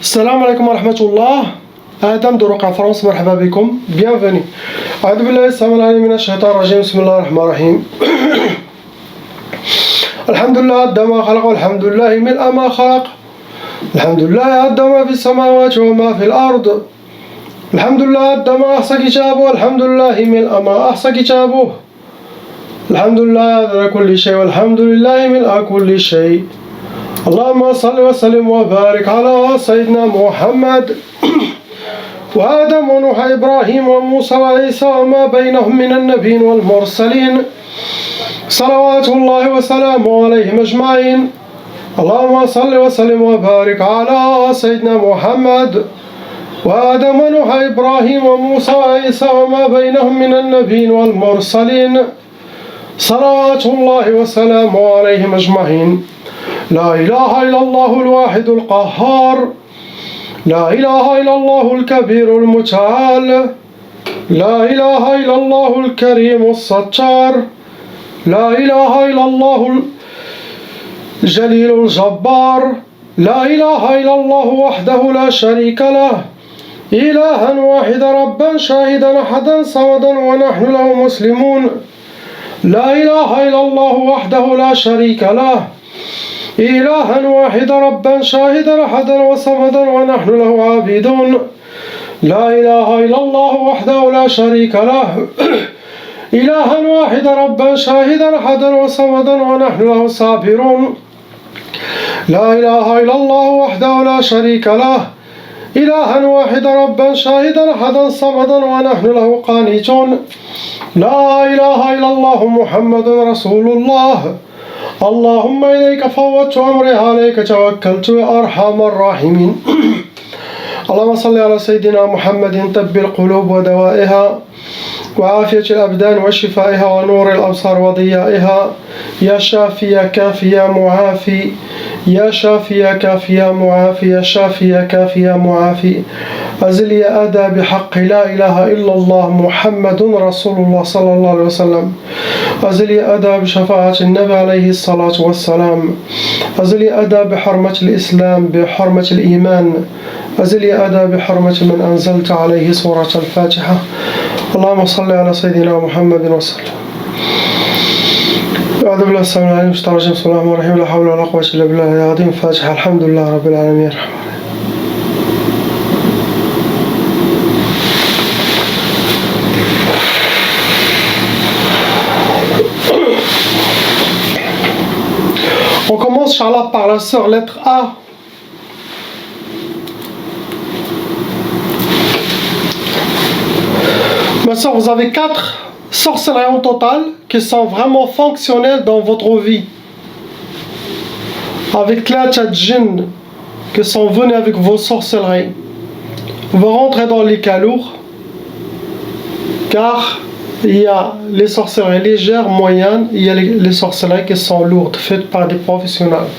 السلام عليكم ورحمة الله. آدم دروق فرنسا، مرحبا بكم، bienvenue. أعوذ بالله السميع العليم من الشيطان الرجيم، بسم الله الرحمن الرحيم. الحمد لله عد ما خلق، والحمد لله ملء ما خلق، الحمد لله عد ما في السماوات وما في الأرض، الحمد لله عد ما أحصى كتابه، والحمد لله ملء ما أحصى كتابه، الحمد لله عدد كل شيء، والحمد لله ملء كل شيء. اللهم صل وسلم وبارك على سيدنا محمد وآدم ونوح إبراهيم وموسى وعيسى وما بينهم من النبيين والمرسلين، صلوات الله وسلامه عليهم أجمعين. اللهم صل وسلم وبارك على سيدنا محمد وآدم ونوح إبراهيم وموسى وعيسى وما بينهم من النبيين والمرسلين، صلوات الله وسلامه عليهم أجمعين. لا إله إلا الله الواحد القهار، لا إله إلا الله الكبير المتعال، لا إله إلا الله الكريم الستار، لا إله إلا الله الجليل الجبار، لا إله إلا الله وحده لا شريك له، إلها واحدا ربا شاهدا أحدا صمدا ونحن له مسلمون. لا إله إلا الله وحده لا شريك له، إلها واحدا ربا شاهدا أحدا وصمدا ونحن له عابدون. لا إله إلا الله وحده لا شريك له، إلها واحدا ربا شاهدا أحدا وصمدا ونحن له صابرون. لا إله إلا الله وحده لا شريك له، إلها واحدا ربا شاهدا أحدا صمدا ونحن له قانتون. لا إله إلا الله محمد رسول الله. اللهم إليك فوضت أمري، عليك توكلت يا أرحم الراحمين. اللهم صل على سيدنا محمد طب القلوب ودوائها وعافية الأبدان وشفائها ونور الأبصار وضيائها، يا شافي يا كافي يا معافي، يا شافي يا كافي يا معافي، يا شافي يا كافي يا معافي. أزل يا أدى بحق لا إله إلا الله محمد رسول الله صلى الله عليه وسلم. أزل يا أدى بشفاعة النبي عليه الصلاة والسلام. أزل يا أدى بحرمة الإسلام، بحرمة الإيمان. أزل يا أدى بحرمة من أنزلت عليه سورة الفاتحة. اللهم صل على سيدنا محمد وسلم. أعوذ بالله السميع العليم من الشيطان الرجيم، بسم الله الرحمن الرحيم، لا حول ولا قوة إلا بالله العظيم. الفاتحة. الحمد لله رب العالمين. On commence, Inch'Allah, par la sœur lettre A. Ma sœur, vous avez 4 sorcelleries en total qui sont vraiment fonctionnelles dans votre vie. Avec les djinns qui sont venus avec vos sorcelleries. On va rentrer dans les cas lourds, car il y a les sorcelleries légères, moyennes, il y a les sorcelleries qui sont lourdes, faites par des professionnels.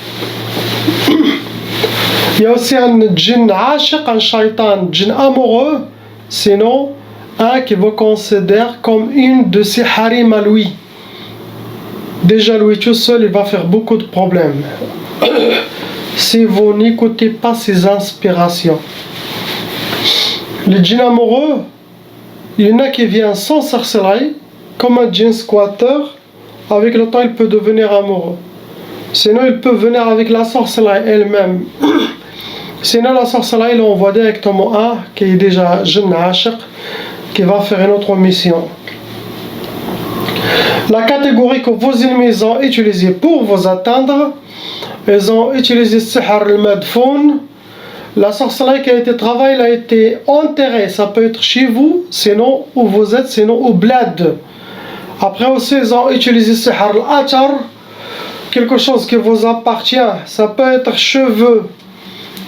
Il y a aussi un djinn ashiq, un shaitan, djinn amoureux, sinon un qui vous considère comme une de ses harim à lui. Déjà lui tout seul, il va faire beaucoup de problèmes si vous n'écoutez pas ses inspirations. Les djinns amoureux, il y en a qui viennent sans sorcellerie, comme un djinn squatter. Avec le temps, il peut devenir amoureux. Sinon, il peut venir avec la sorcellerie elle-même. Sinon, la sorcellerie, il envoie directement un qui est déjà djinn ashiq, qui va faire une autre mission. La catégorie que vos ennemis ont utilisée pour vous atteindre, ils ont utilisé sihr al-madfoun. La sorcellerie qui a été travaillée, elle a été enterrée. Ça peut être chez vous, sinon où vous êtes, sinon au bled. Après aussi, ils ont utilisé sihr al-atar, quelque chose qui vous appartient. Ça peut être cheveux,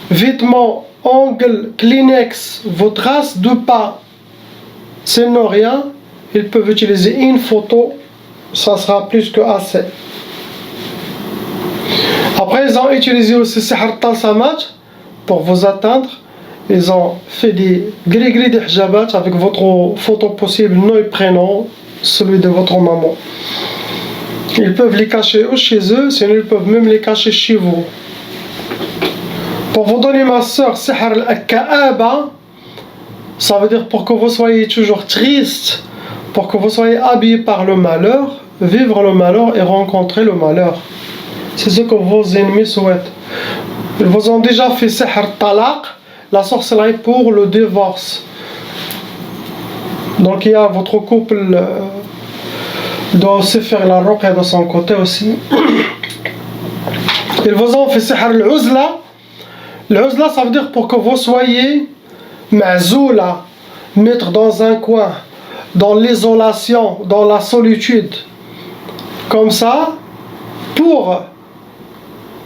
vêtements, ongles, Kleenex, vos traces de pas. Sinon rien, ils peuvent utiliser une photo, ça sera plus que assez. Après, ils ont utilisé aussi sihr talsamat pour vous atteindre. Ils ont fait des gris-gris de hijabat avec votre photo possible, nom et prénom, celui de votre maman. Ils peuvent les cacher ou chez eux, sinon ils peuvent même les cacher chez vous. Pour vous donner ma soeur, sihr al-ka'aba, ça veut dire pour que vous soyez toujours triste, pour que vous soyez habillé par le malheur, vivre le malheur et rencontrer le malheur. C'est ce que vos ennemis souhaitent. Ils vous ont déjà fait sihr talaq, la sorcellerie pour le divorce. Donc il y a votre couple doit aussi faire la ruqya de son côté aussi. Ils vous ont fait sihr al-uzla. L'uzla, ça veut dire pour que vous soyez ma'zoula, mettre dans un coin, dans l'isolation, dans la solitude. Comme ça, pour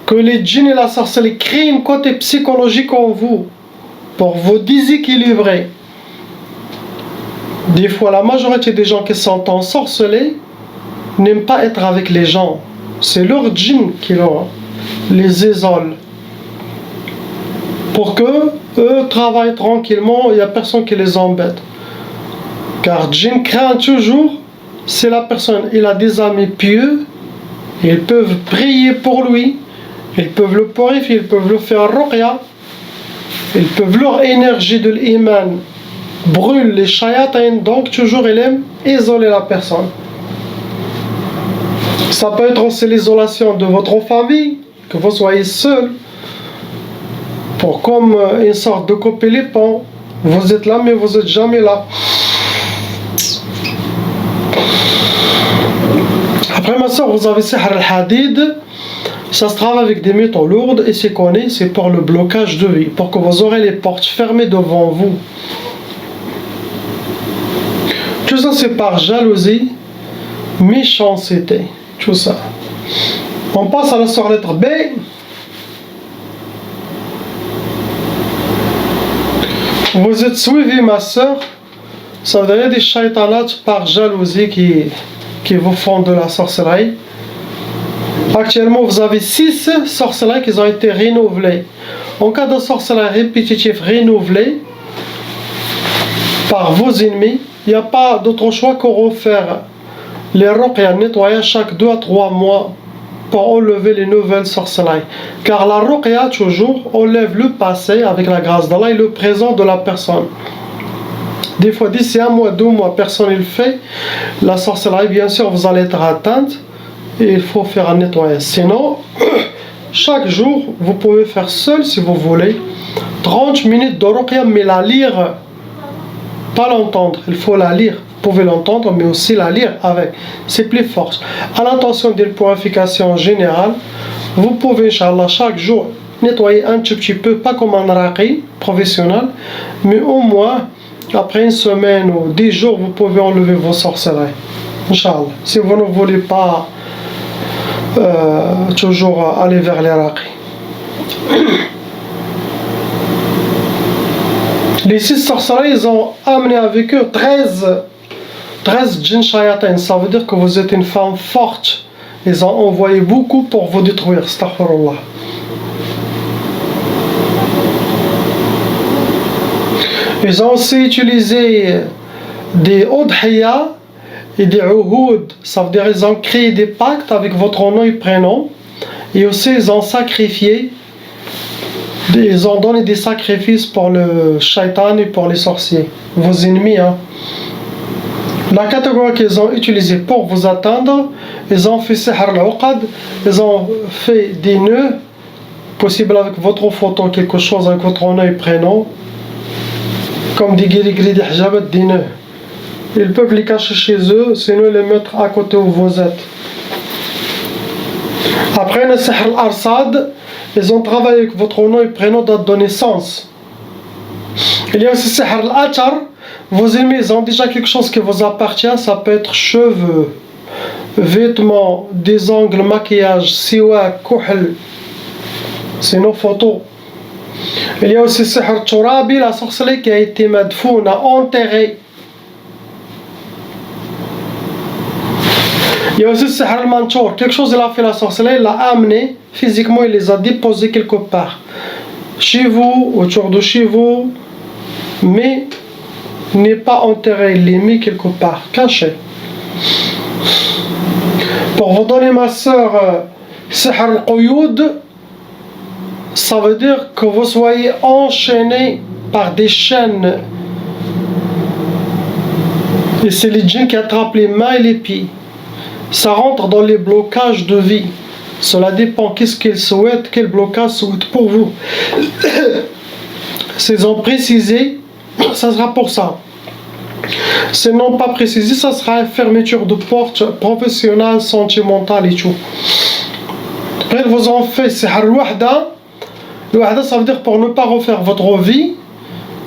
que les djinns et la sorcellerie créent un côté psychologique en vous, pour vous déséquilibrer. Des fois, la majorité des gens qui sont ensorcelés n'aiment pas être avec les gens. C'est leur djinn qui les isole. Pour que eux travaillent tranquillement, il n'y a personne qui les embête. Car djinn craint toujours, c'est la personne, il a des amis pieux, ils peuvent prier pour lui, ils peuvent le purifier, ils peuvent le faire ruqya, ils peuvent leur énergie de l'iman brûle les shayatin, donc toujours il aime isoler la personne. Ça peut être aussi l'isolation de votre famille, que vous soyez seul, pour comme une sorte de copie-lépon. Vous êtes là mais vous n'êtes jamais là. Après ma soeur, vous avez sihr al-hadid. Ça se travaille avec des métaux lourdes et c'est connu, c'est pour le blocage de vie, pour que vous aurez les portes fermées devant vous. Tout ça c'est par jalousie, méchanceté, tout ça. On passe à la soeur lettre B. Vous êtes suivi ma soeur, ça veut dire des shaytanats par jalousie qui vous font de la sorcellerie. Actuellement, vous avez 6 sorcelleries qui ont été renouvelées. En cas de sorcellerie répétitive renouvelée par vos ennemis, il n'y a pas d'autre choix que refaire les ruqya, nettoyer chaque 2 à 3 mois pour enlever les nouvelles sorcelleries. Car la ruqya, toujours, enlève le passé avec la grâce d'Allah et le présent de la personne. Des fois, d'ici 1 mois, 2 mois, personne ne le fait. La sorcellerie, bien sûr, vous allez être atteinte. Et il faut faire un nettoyage. Sinon, chaque jour, vous pouvez faire seul si vous voulez 30 minutes de ruqya, mais la lire, pas l'entendre. Il faut la lire. Vous pouvez l'entendre, mais aussi la lire avec. C'est plus fort. À l'intention d'une purification générale, vous pouvez, Inch'Allah, chaque jour nettoyer un petit peu, pas comme un raqi professionnel, mais au moins, après 1 semaine ou 10 jours, vous pouvez enlever vos sorcelleries. Inch'Allah. Si vous ne voulez pas toujours aller vers les raqis. Les 6 sorcelleries, ils ont amené avec eux 13 djinns shayatin. Ça veut dire que vous êtes une femme forte. Ils ont envoyé beaucoup pour vous détruire. Astaghfirullah. Ils ont aussi utilisé des udhiyya et des uhud, ça veut dire ils ont créé des pactes avec votre nom et prénom, et aussi ils ont sacrifié, ils ont donné des sacrifices pour le shaitan et pour les sorciers, vos ennemis. La catégorie qu'ils ont utilisée pour vous atteindre, ils ont fait sihr al-uqad, ils ont fait des nœuds, possible avec votre photo, quelque chose avec votre nom et prénom, comme des guéris, des hijabat, des nœuds. Ils peuvent les cacher chez eux, sinon les mettre à côté où vous êtes. Après le sihr al-arsad, ils ont travaillé avec votre nom et prénom, date de naissance. Il y a aussi sihr al-atar. Vos ennemis, ils ont déjà quelque chose qui vous appartient. Ça peut être cheveux, vêtements, des ongles, maquillage, siwak, kuhl. C'est nos photos. Il y a aussi sihr al-turabi, la sorcellerie qui a été madfouna, enterrée. Il y a aussi sihr al-manchour, quelque chose il a fait la sorcellerie, il l'a amené physiquement, il les a déposés quelque part. Chez vous, autour de chez vous, mais n'est pas enterré, il les mis quelque part, caché. Pour vous donner ma soeur, sihr al-quyud, ça veut dire que vous soyez enchaîné par des chaînes. Et c'est les djinns qui attrapent les mains et les pieds. Ça rentre dans les blocages de vie. Cela dépend qu'est-ce qu'ils souhaitent, quel blocage souhaitent pour vous. S'ils ont précisé, ça sera pour ça. S'ils n'ont pas précisé, ça sera une fermeture de porte professionnelle, sentimentale et tout. Après, ils vous ont fait sihr al-wahda. Le wahda, ça veut dire pour ne pas refaire votre vie,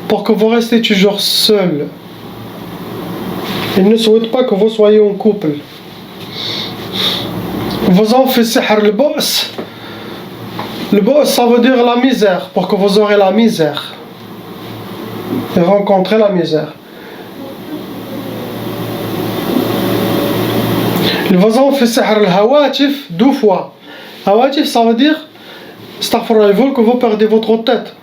pour que vous restez toujours seul. Ils ne souhaitent pas que vous soyez en couple. Vous ont fait sihr al-bu's. Le bu's, ça veut dire la misère, pour que vous aurez la misère. Et rencontrer la misère. Ils vous ont fait sihr al-hawatif 2 fois. Hawatif, ça veut dire, astaghfirullah, ils veulent que vous perdez votre tête.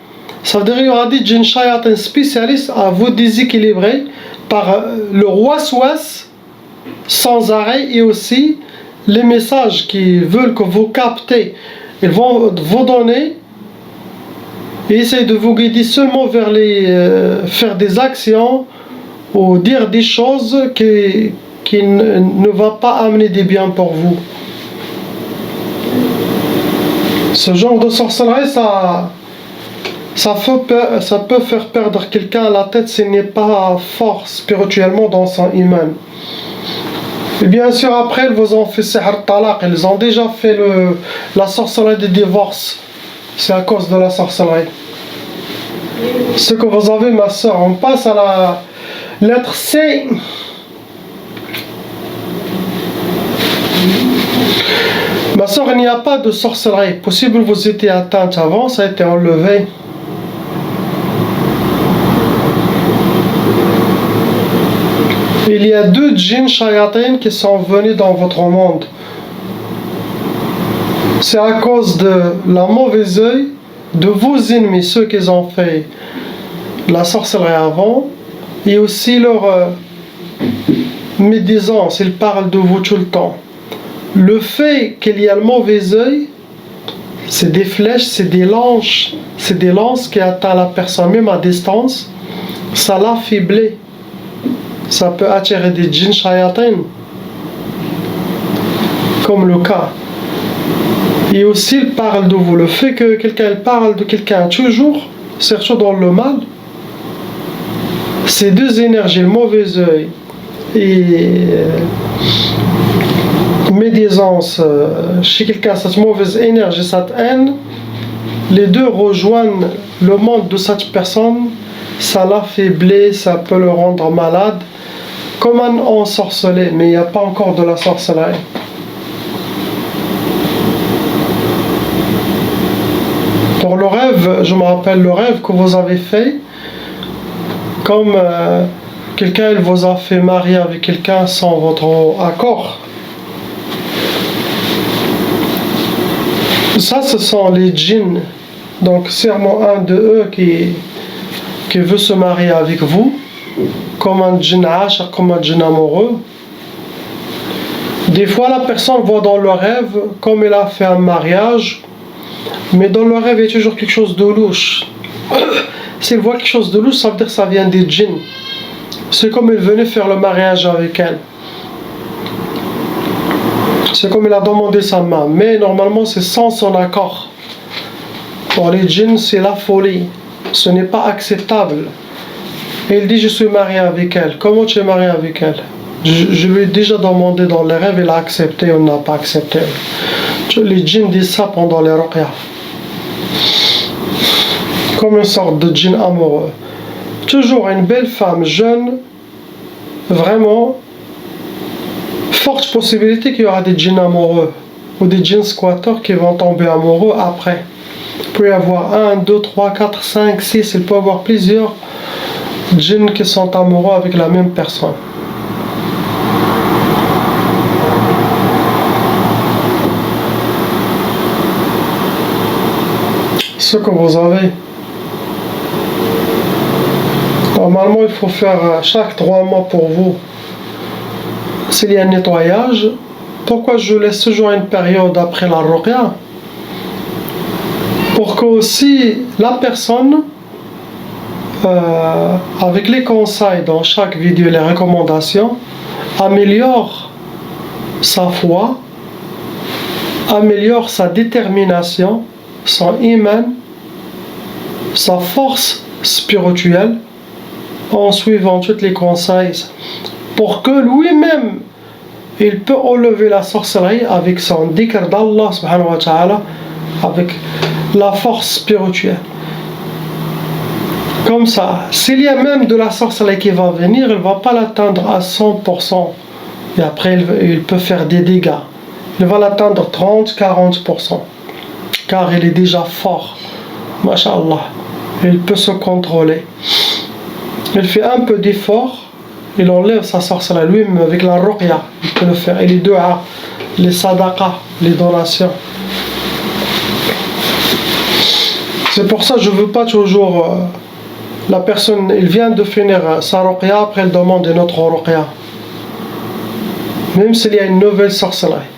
Ça veut dire qu'il y aura des djinns shayatin spécialistes à vous déséquilibrer par le waswas sans arrêt et aussi les messages qu'ils veulent que vous captez. Ils vont vous donner et essayer de vous guider seulement vers faire des actions ou dire des choses qui ne vont pas amener des biens pour vous. Ce genre de sorcellerie, ça peut faire perdre quelqu'un à la tête s'il n'est pas fort spirituellement dans son iman. Et bien sûr, après, ils vous ont fait sihr talaq. Ils ont déjà fait la sorcellerie des divorces. C'est à cause de la sorcellerie. Ce que vous avez, ma soeur, on passe à la lettre C. Ma soeur, il n'y a pas de sorcellerie. Possible vous étiez atteinte avant, ça a été enlevé. Il y a 2 djinns shayatin qui sont venus dans votre monde. C'est à cause de la mauvaise œil de vos ennemis, ceux qui ont fait la sorcellerie avant, et aussi leur médisance, ils parlent de vous tout le temps. Le fait qu'il y a le mauvais œil, c'est des flèches, c'est des lances qui atteignent la personne même à distance, ça l'affaiblit. Ça peut attirer des djinns shayatin, comme le cas. Et aussi, il parle de vous. Le fait que quelqu'un parle de quelqu'un toujours, surtout dans le mal, ces 2 énergies, le mauvais œil et médisance, chez quelqu'un, cette mauvaise énergie, cette haine, les 2 rejoignent le monde de cette personne, ça l'affaiblit, ça peut le rendre malade, comme un ensorcelé, mais il n'y a pas encore de la sorcellerie. Pour le rêve, je me rappelle le rêve que vous avez fait, comme quelqu'un il vous a fait marier avec quelqu'un sans votre accord. Ça, ce sont les djinns. Donc, sûrement un de eux qui veut se marier avec vous, comme un djinn ashar, comme un djinn amoureux. Des fois, la personne voit dans le rêve, comme il a fait un mariage, mais dans le rêve, il y a toujours quelque chose de louche. S'il voit quelque chose de louche, ça veut dire que ça vient des djinns. C'est comme il venait faire le mariage avec elle. C'est comme il a demandé sa main. Mais normalement, c'est sans son accord. Pour les djinns, c'est la folie. Ce n'est pas acceptable. Et il dit, je suis marié avec elle. Comment tu es marié avec elle? Je lui ai déjà demandé dans les rêves, il a accepté ou n'a pas accepté. Les djinns disent ça pendant les ruqya. Comme une sorte de djinn amoureux. Toujours une belle femme jeune, vraiment, forte possibilité qu'il y aura des djinns amoureux ou des djinns squatteurs qui vont tomber amoureux après. Il peut y avoir 1, 2, 3, 4, 5, 6, il peut y avoir plusieurs djinns qui sont amoureux avec la même personne. Ce que vous avez. Normalement, il faut faire chaque 3 mois pour vous. S'il y a un nettoyage, pourquoi je laisse toujours une période après la ruqya? pour que aussi la personne, avec les conseils dans chaque vidéo et les recommandations, améliore sa foi, améliore sa détermination, son iman, sa force spirituelle, en suivant tous les conseils, pour que lui-même il peut enlever la sorcellerie avec son dhikr d'Allah subhanahu wa ta'ala, avec la force spirituelle. Comme ça, s'il y a même de la sorcellerie qui va venir, il ne va pas l'atteindre à 100%. Et après, il peut faire des dégâts. Il va l'atteindre 30-40%. Car il est déjà fort. Masha'Allah. Il peut se contrôler. Il fait un peu d'effort. Il enlève sa sorcellerie lui-même avec la ruqya. Il peut le faire. Et les du'a, les sadaqas, les donations. C'est pour ça que je ne veux pas toujours... la personne, il vient de finir sa ruqya, après elle demande une autre ruqya. Même s'il y a une nouvelle sorcellerie.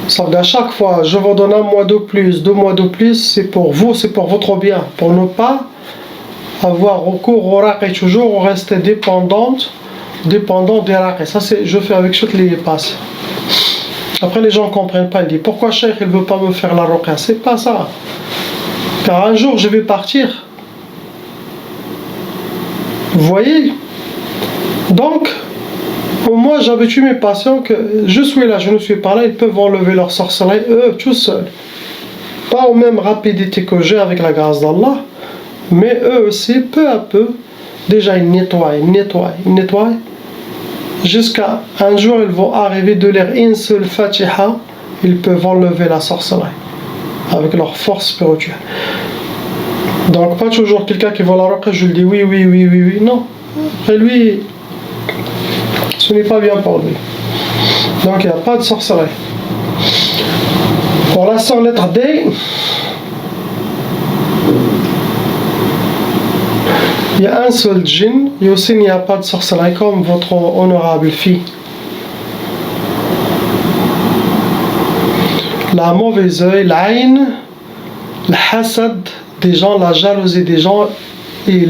Ça veut dire à chaque fois, je vous donne un mois de plus, 2 mois de plus, c'est pour vous, c'est pour votre bien. Pour ne pas avoir recours au raqi, toujours rester dépendant des raqi. Ça, je fais avec toutes les patients. Après, les gens ne comprennent pas. Ils disent, pourquoi Cheikh, il ne veut pas me faire la ruqya? C'est pas ça. Car un jour, je vais partir. Vous voyez? Donc, moi j'habitue mes patients que je suis là, je ne suis pas là, ils peuvent enlever leur sorcellerie, eux, tout seuls. Pas aux mêmes rapidités que j'ai avec la grâce d'Allah, mais eux aussi, peu à peu, déjà ils nettoient, jusqu'à un jour ils vont arriver de lire une seule Fatiha, ils peuvent enlever la sorcellerie, avec leur force spirituelle. Donc pas toujours quelqu'un qui va la ruqya, je lui dis oui, non. Après lui, ce n'est pas bien pour lui. Donc il n'y a pas de sorcellerie. Pour la sœur lettre D, il y a un seul djinn, et aussi il n'y a pas de sorcellerie comme votre honorable fille. La mauvaise œil, l'aïn, le hasad des gens, la jalousie des gens, et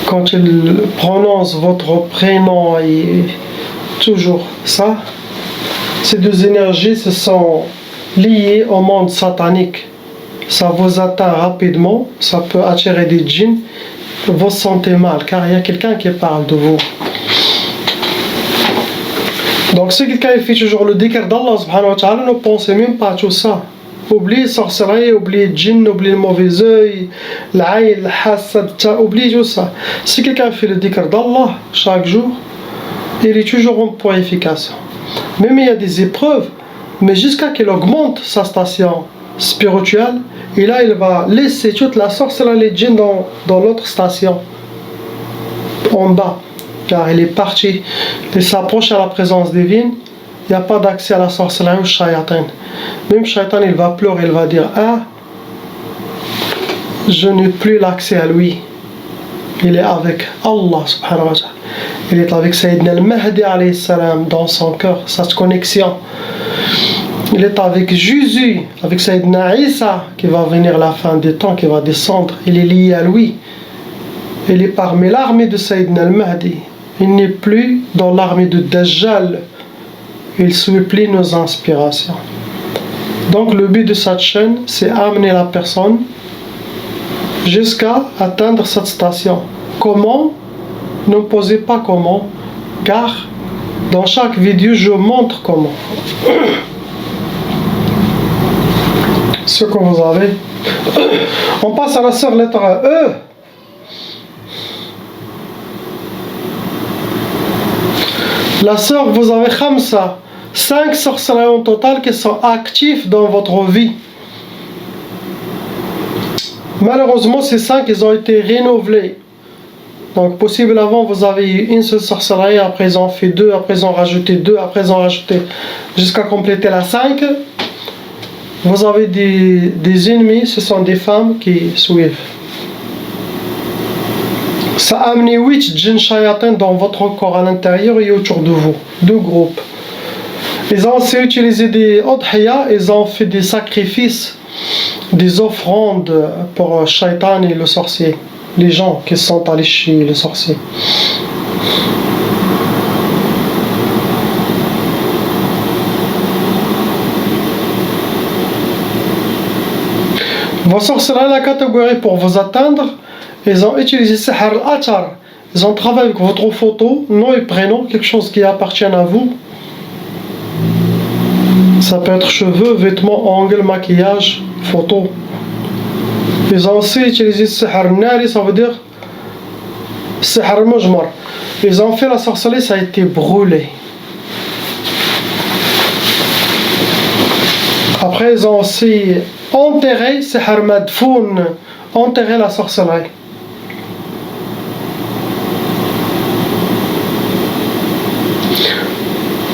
quand ils prononcent votre prénom, et toujours ça, ces deux énergies se sont liées au monde satanique. Ça vous atteint rapidement, ça peut attirer des djinns, vous vous sentez mal, car il y a quelqu'un qui parle de vous. Donc si quelqu'un fait toujours le dhikr d'Allah subhanahu wa ta'ala, ne pensez même pas à tout ça. Oubliez sorcellerie, oubliez djinn, oubliez le mauvais œil, l'aïn, le hasad, oubliez tout ça. Si quelqu'un fait le dhikr d'Allah chaque jour, il est toujours en purification. Même il y a des épreuves, mais jusqu'à qu'il augmente sa station spirituelle, et là il va laisser toute la sorcellerie, les djinns dans l'autre station, en bas, car il est parti, il s'approche à la présence divine. Il n'y a pas d'accès à la sorcellerie ou shayatan. Même shaytan, il va pleurer, il va dire, ah, je n'ai plus l'accès à lui. Il est avec Allah subhanahu wa ta'ala. Il est avec Sayyidina al-Mahdi alayhi salam dans son cœur, sa connexion. Il est avec Jésus, avec Sayyidina Isa qui va venir à la fin des temps, qui va descendre. Il est lié à lui. Il est parmi l'armée de Sayyidina al-Mahdi. Il n'est plus dans l'armée de Dajjal. Il suit plus nos inspirations. Donc le but de cette chaîne, c'est amener la personne jusqu'à atteindre cette station. Comment? Ne posez pas comment, car dans chaque vidéo, je montre comment. Ce que vous avez. On passe à la sœur lettre E. La sœur, vous avez Khamsa, 5 sorcelleries en total qui sont actifs dans votre vie. Malheureusement, ces 5, ils ont été renouvelés. Donc, possible avant, vous avez eu une seule sorcellerie, après ils ont fait 2, après ils ont rajouté 2, après ils ont rajouté jusqu'à compléter la 5. Vous avez des ennemis, ce sont des femmes qui suivent. Ça a amené 8 djinns shayatin dans votre corps à l'intérieur et autour de vous. 2 groupes. Ils ont aussi utilisé des udhiyas, ils ont fait des sacrifices des offrandes pour Shaitan et le sorcier, les gens qui sont allés chez le sorcier. Vos sorciers, la catégorie pour vous atteindre, ils ont utilisé Sihr al-Athar. Ils ont travaillé avec votre photo, nom et prénom, quelque chose qui appartient à vous. Ça peut être cheveux, vêtements, ongles, maquillage, photo. Ils ont aussi utilisé Sihr al-Nari, ça veut dire Sihr al-Mujmar. Ils ont fait la sorcellerie, ça a été brûlé. Après, ils ont aussi enterré Sihr Madfoun, enterré la sorcellerie.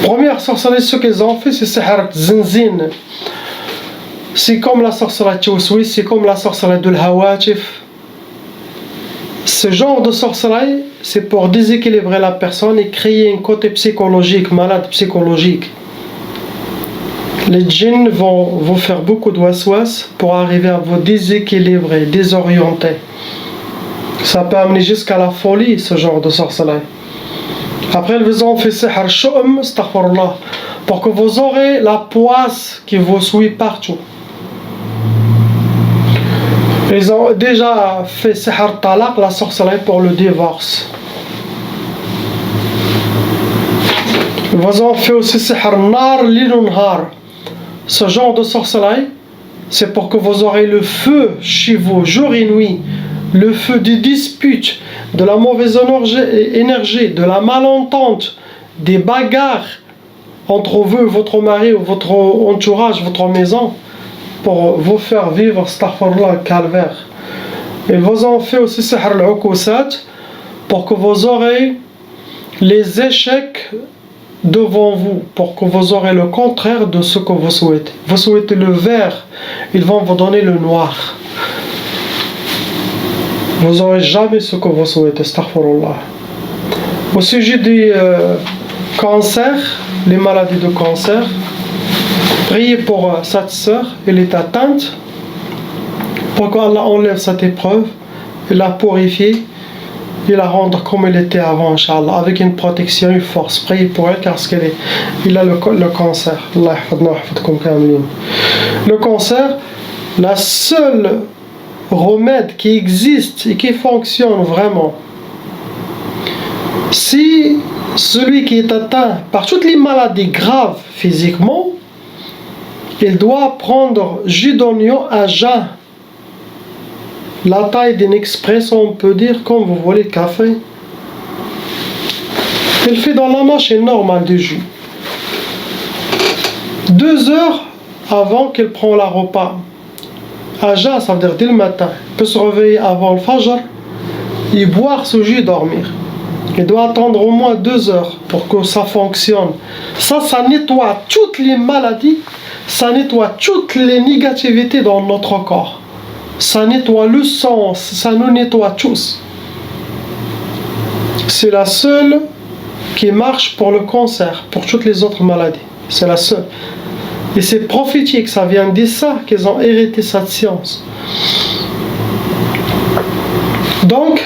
Première sorcellerie, ce qu'ils ont fait, c'est Sihr Zinzin. C'est comme la sorcellerie Tchouswi, c'est comme la sorcellerie de l'Hawatif. Ce genre de sorcellerie, c'est pour déséquilibrer la personne et créer un côté psychologique, malade psychologique. Les djinns vont vous faire beaucoup de waswas pour arriver à vous déséquilibrer, désorienter. Ça peut amener jusqu'à la folie, ce genre de sorcellerie. Après, ils ont fait Sihr Shu'um, astaghfirullah, pour que vous aurez la poisse qui vous suit partout. Ils ont déjà fait Sihr Talaq, la sorcellerie pour le divorce. Ils ont fait aussi Sihr Nar Lilunhar. Ce genre de sorcellerie, c'est pour que vous aurez le feu chez vous, jour et nuit. Le feu des disputes, de la mauvaise énergie, de la malentente, des bagarres entre vous et votre mari ou votre entourage, votre maison, pour vous faire vivre astaghfirullah, calvaire. Et vous en fait aussi Sihr al-Ukusat, pour que vous aurez les échecs devant vous, pour que vous aurez le contraire de ce que vous souhaitez. Vous souhaitez le vert, ils vont vous donner le noir. Vous n'aurez jamais ce que vous souhaitez, astaghfirullah. Au sujet du cancer, les maladies de cancer, priez pour cette sœur, elle est atteinte, pour qu'Allah enlève cette épreuve, et la purifier, et la rendre comme elle était avant, Inch'Allah, avec une protection, une force. Priez pour elle, car il a le cancer. Le cancer, la seule remède qui existe et qui fonctionne vraiment, si celui qui est atteint par toutes les maladies graves physiquement, il doit prendre jus d'oignon à jeun, la taille d'un expresso, on peut dire, comme vous voulez, café. Il fait dans la machine normale du jus. 2 heures avant qu'il prend le repas, à jeun, ça veut dire dès le matin, il peut se réveiller avant le fajr et boire ce jus et dormir. Il doit attendre au moins 2 heures pour que ça fonctionne. Ça nettoie toutes les maladies, ça nettoie toutes les négativités dans notre corps. Ça nettoie le sang, ça nous nettoie tous. C'est la seule qui marche pour le cancer, pour toutes les autres maladies. C'est la seule. Et c'est prophétique, ça vient de ça qu'ils ont hérité cette science. Donc,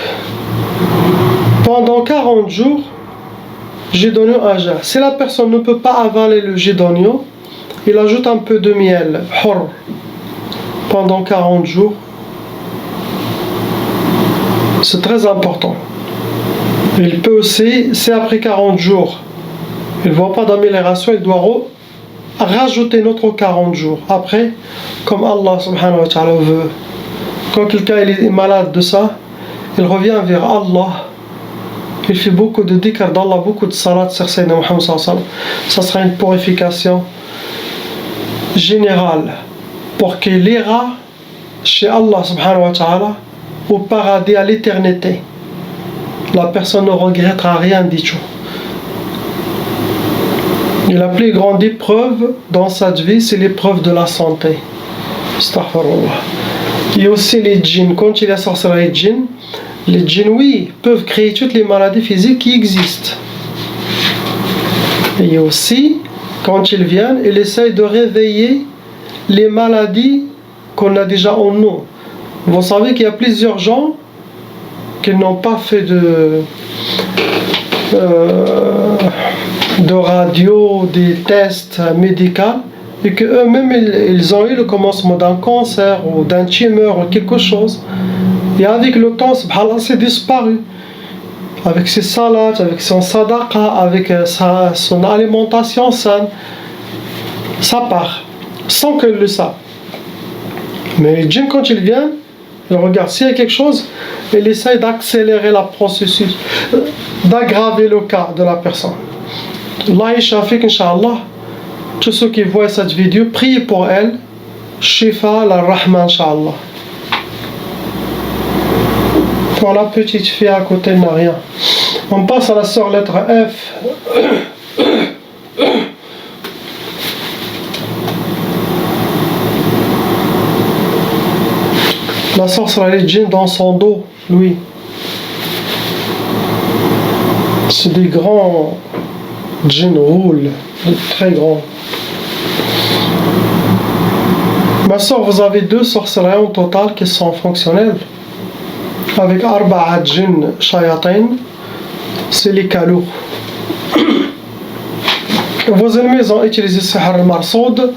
pendant 40 jours, j'ai donné un jeûne. Si la personne ne peut pas avaler le jus d'oignon, il ajoute un peu de miel, hor, pendant 40 jours. C'est très important. Il peut aussi, c'est après 40 jours, il ne voit pas d'amélioration, il doit rajouter notre 40 jours. Après, comme Allah subhanahu wa ta'ala veut, quand quelqu'un est malade de ça, il revient vers Allah. Il fait beaucoup de dhikr d'Allah, beaucoup de salat sur Sayyidina Muhammad sallallahu alayhi wa sallam. Ça sera une purification générale pour qu'il ira chez Allah subhanahu wa ta'ala au paradis à l'éternité. La personne ne regrettera rien du tout. Et la plus grande épreuve dans cette vie, c'est l'épreuve de la santé. Astaghfirullah. Il y a aussi les djinns. Quand il y a sorcellerie djinn, les djinns, oui, peuvent créer toutes les maladies physiques qui existent. Et aussi, quand ils viennent, ils essayent de réveiller les maladies qu'on a déjà en nous. Vous savez qu'il y a plusieurs gens qui n'ont pas fait de radio, des tests médicaux, et qu'eux-mêmes ils ont eu le commencement d'un cancer ou d'un tumeur ou quelque chose. Et avec le temps, subhanallah, c'est disparu. Avec ses salades, avec son sadaqa, avec son alimentation saine, ça part, sans qu'elle le sache. Mais les djinns, quand ils viennent, ils regardent s'il y a quelque chose, ils essayent d'accélérer le processus, d'aggraver le cas de la personne. Allah yashafik, Inch'Allah. Tous ceux qui voient cette vidéo, priez pour elle. Shifa la rahma, Inch'Allah. Pour la petite fille à côté, n'a rien. On passe à la sœur lettre F. La sorcière, elle est djinn dans son dos, lui. C'est des grands djinns roulent, très grands. Ma soeur, vous avez 2 sorcelleries au total qui sont fonctionnelles. Avec Arba'a djinn shayatin, c'est les kalous. Vos ennemis ont utilisé Sihr al-Marsoud.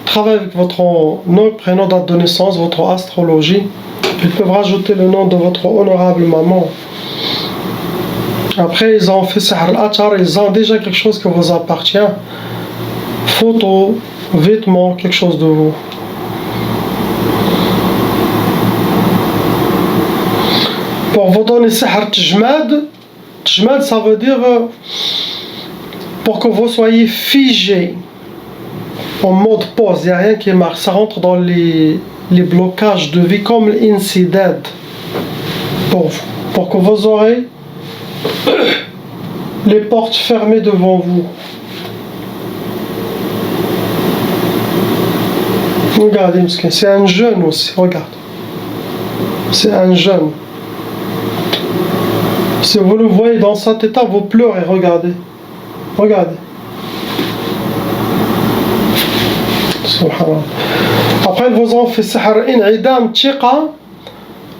Travaillez avec votre nom, prénom, date de naissance, votre astrologie. Ils peuvent rajouter le nom de votre honorable maman. Après, ils ont fait Sihr al-Atar, ils ont déjà quelque chose qui vous appartient. Photo, vêtements, quelque chose de vous. Pour vous donner Sihr Tjmad, Tjmad ça veut dire pour que vous soyez figé en mode pause, il n'y a rien qui marche, ça rentre dans les blocages de vie comme l'incident pour que vous aurez les portes fermées devant vous. Regardez, c'est un jeune aussi, regarde. C'est un jeune. Si vous le voyez dans cet état, vous pleurez, regardez. Regardez. Subhanallah. Après, ils vous ont fait Sihr In'idam Tiqa.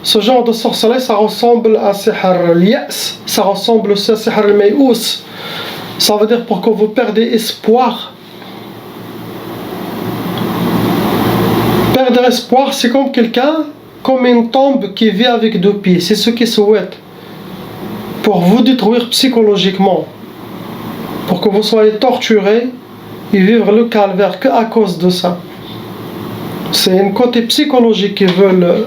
Ce genre de sorcellerie, ça ressemble à Sihr al-Ya's. Ça ressemble aussi à Sihr al-May'ous. Ça veut dire pour que vous perdez espoir. Perdre espoir, c'est comme quelqu'un, comme une tombe qui vit avec 2 pieds. C'est ce qu'ils souhaitent. Pour vous détruire psychologiquement. Pour que vous soyez torturé et vivre le calvaire qu'à cause de ça. C'est un côté psychologique qu'ils veulent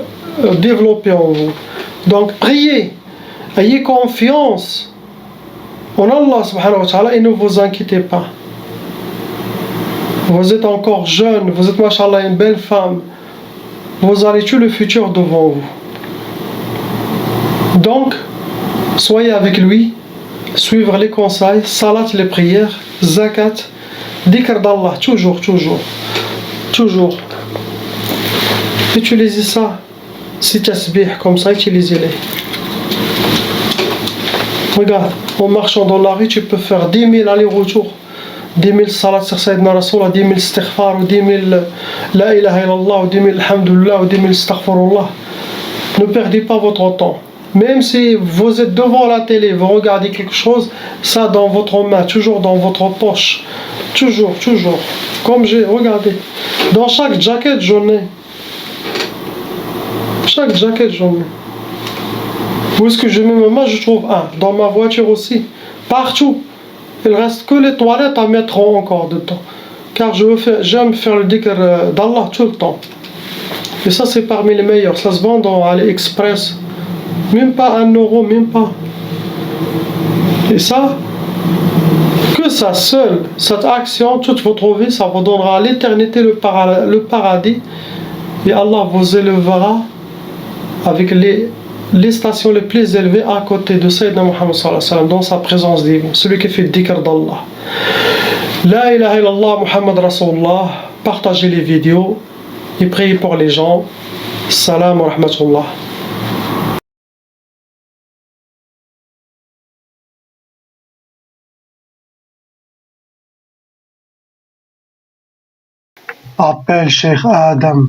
développer en vous. Donc priez, ayez confiance en Allah subhanahu wa ta'ala et ne vous inquiétez pas. Vous êtes encore jeune, vous êtes mashallah une belle femme. Vous allez tuer le futur devant vous. Donc, soyez avec lui, suivre les conseils, salat les prières, zakat, dhikr d'Allah, toujours. Utilisez ça, c'est tasbih, comme ça, utilisez-les. Regarde, en marchant dans la rue, tu peux faire 10 000 allers-retours. 10 000 salat sur Sayyidina Rasoul, 10 000 istighfar, 10 000 la ilaha illallah, 10 000 alhamdulillah, 10 000 astaghfirullah. Ne perdez pas votre temps. Même si vous êtes devant la télé, vous regardez quelque chose, ça dans votre main, toujours dans votre poche. Toujours. Comme j'ai, regardé. Dans chaque jaquette, j'en ai. Chaque jaquette, j'en ai. Où est-ce que je mets ma main? Je trouve un. Dans ma voiture aussi. Partout. Il reste que les toilettes à mettre encore dedans. Car j'aime faire le dhikr d'Allah tout le temps. Et ça, c'est parmi les meilleurs. Ça se vend dans AliExpress. Même pas 1 euro, même pas. Et ça, que ça seul, cette action, toute votre vie, ça vous donnera à l'éternité le paradis. Et Allah vous élevera avec les stations les plus élevées à côté de Sayyidina Muhammad sallallahu alayhi wa sallam, dans sa présence divine, celui qui fait le dhikr d'Allah. La ilaha illallah Muhammad Rasulullah. Partagez les vidéos et priez pour les gens. Salam wa rahmatullah. Appelle Cheikh Adam.